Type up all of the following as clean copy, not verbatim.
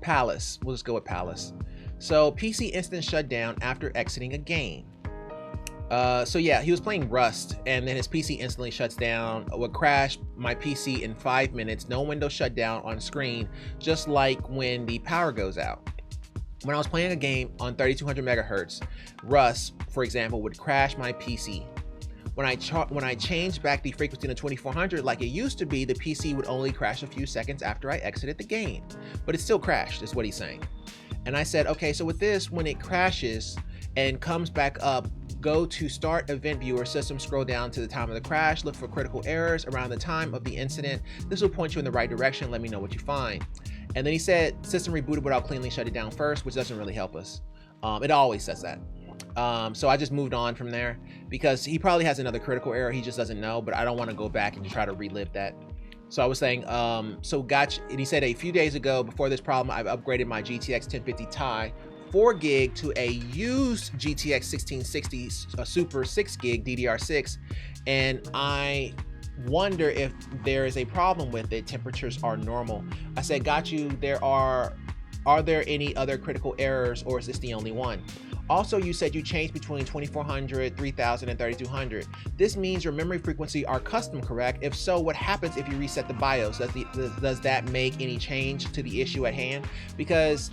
Palace. We'll just go with Palace. So PC instant shutdown after exiting a game. So yeah, he was playing Rust, and then his PC instantly shuts down. Would crash my PC in 5 minutes. No window shut down on screen, just like when the power goes out. When I was playing a game on 3200 megahertz, Rust, for example, would crash my PC. When I changed back the frequency to 2400 like it used to be, the PC would only crash a few seconds after I exited the game. But it still crashed, is what he's saying. And I said, okay, so with this, when it crashes and comes back up, go to Start Event Viewer System, scroll down to the time of the crash, look for critical errors around the time of the incident. This will point you in the right direction, let me know what you find. And then he said, system rebooted without cleanly shutting down first, which doesn't really help us. It always says that. So I just moved on from there because he probably has another critical error, he just doesn't know, but I don't want to go back and try to relive that. So I was saying, so gotcha. And he said a few days ago, before this problem, I've upgraded my GTX 1050 Ti 4 gig to a used GTX 1660 Super 6 gig DDR6, and I wonder if there is a problem with it. Temperatures are normal. I said, got you. Are there any other critical errors, or is this the only one? Also, you said you changed between 2400, 3000, and 3200. This means your memory frequency are custom, correct? If so, what happens if you reset the BIOS? Does that make any change to the issue at hand? Because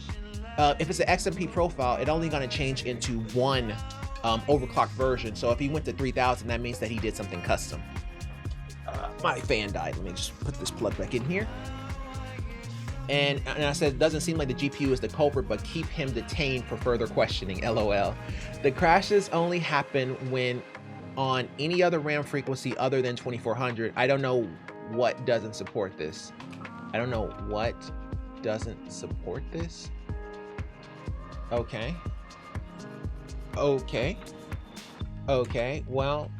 if it's an XMP profile, it's only going to change into one overclocked version. So if he went to 3000, that means that he did something custom. My fan died. Let me just put this plug back in here. And I said, it doesn't seem like the GPU is the culprit, but keep him detained for further questioning, LOL. The crashes only happen when on any other RAM frequency other than 2400. I don't know what doesn't support this. I don't know what doesn't support this. Okay. Well,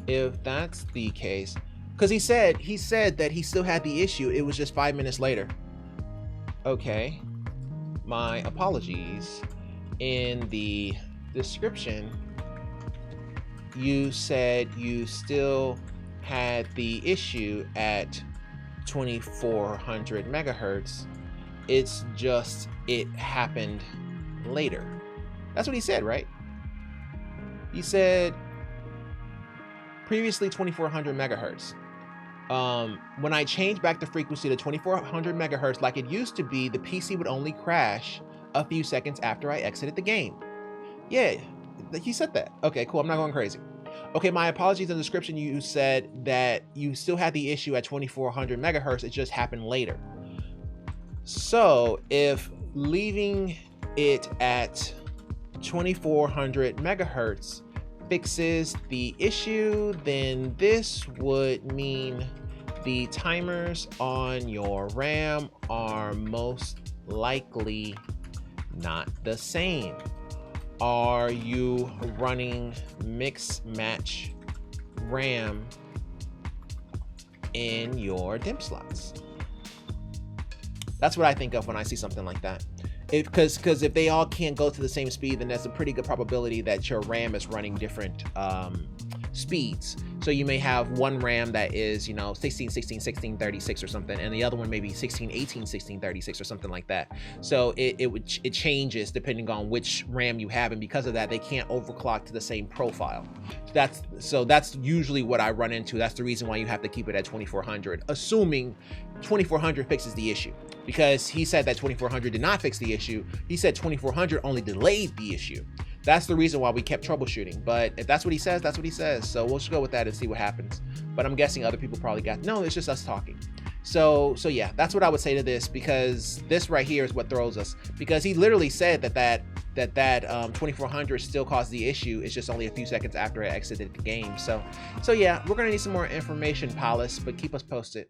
if that's the case, because he said that he still had the issue, it was just 5 minutes later. Okay, my apologies. In the description, you said you still had the issue at 2400 megahertz. It's just, it happened later. That's what he said, right? He said previously 2400 megahertz. When I changed back the frequency to 2400 megahertz like it used to be, the PC would only crash a few seconds after I exited the game. Yeah, he said that. Okay, cool. I'm not going crazy. Okay, my apologies. In the description, you said that you still had the issue at 2400 megahertz. It just happened later. So if leaving it at 2400 megahertz fixes the issue, then this would mean the timers on your RAM are most likely not the same. Are you running mix match RAM in your DIMM slots? That's what I think of when I see something like that. Because if they all can't go to the same speed, then there's a pretty good probability that your RAM is running different speeds. So you may have one RAM that is, 16, 16, 16, 36 or something, and the other one maybe 16, 18, 16, 36 or something like that. So it changes depending on which RAM you have, and because of that, they can't overclock to the same profile. So that's usually what I run into. That's the reason why you have to keep it at 2400, assuming 2400 fixes the issue. Because he said that 2400 did not fix the issue. He said 2400 only delayed the issue. That's the reason why we kept troubleshooting. But if that's what he says, that's what he says. So we'll just go with that and see what happens. But I'm guessing other people probably no, it's just us talking. So yeah, that's what I would say to this, because this right here is what throws us. Because he literally said that 2400 still caused the issue. It's just only a few seconds after I exited the game. So yeah, we're gonna need some more information, Palace, but keep us posted.